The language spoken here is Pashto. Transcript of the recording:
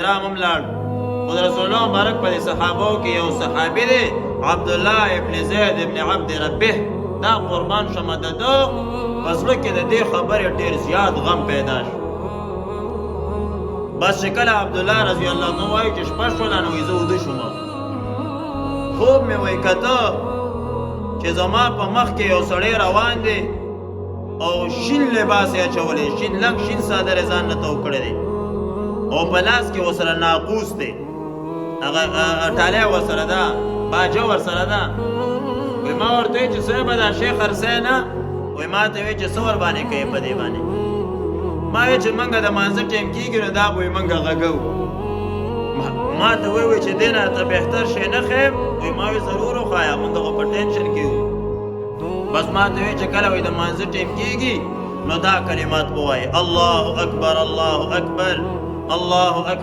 رام لاړ خو رسول الله مبارک په صحابو کې یو صحابي دی عبدالله ابن زید ابن عبد ربه دا قربان شمه د ده په زړه کې د دې خبرې ډېر زیات غم پیدا شو. بس چې کله عبدالله رضی الله عنه وایي چې شپه شوله نو زه وده شوم، خوب مې وایي کته چې زما په مخ کې یو سړی روان دی او شین لباس یې اچولی، شین لږ شین څادر یې ځان نه تو کړی دی او په لاس کې ورسره ناقوس دی، هغه ټالی ورسره ده، باجه ورسره ده. وایي ما ورته وایي چې صاحبه دا شی خرڅی نه؟ وایي ما ته وایي چې څه ورباندې کوې په دې باندې؟ ما وایي چې موږ د مانځه ټیم کېږي نو دا به وایي موږ غږو. ما ته وایي چې دې نه ته بهتر شی نه ښیم؟ وایي ما وایي ضرور وښایه، موږ خو په ټینشن کې یو. بس ما ته وایي چې کله وایي د مانځه ټیم کېږي نو دا کلمات ووایي: الله اکبر الله اکبر الله اکبر.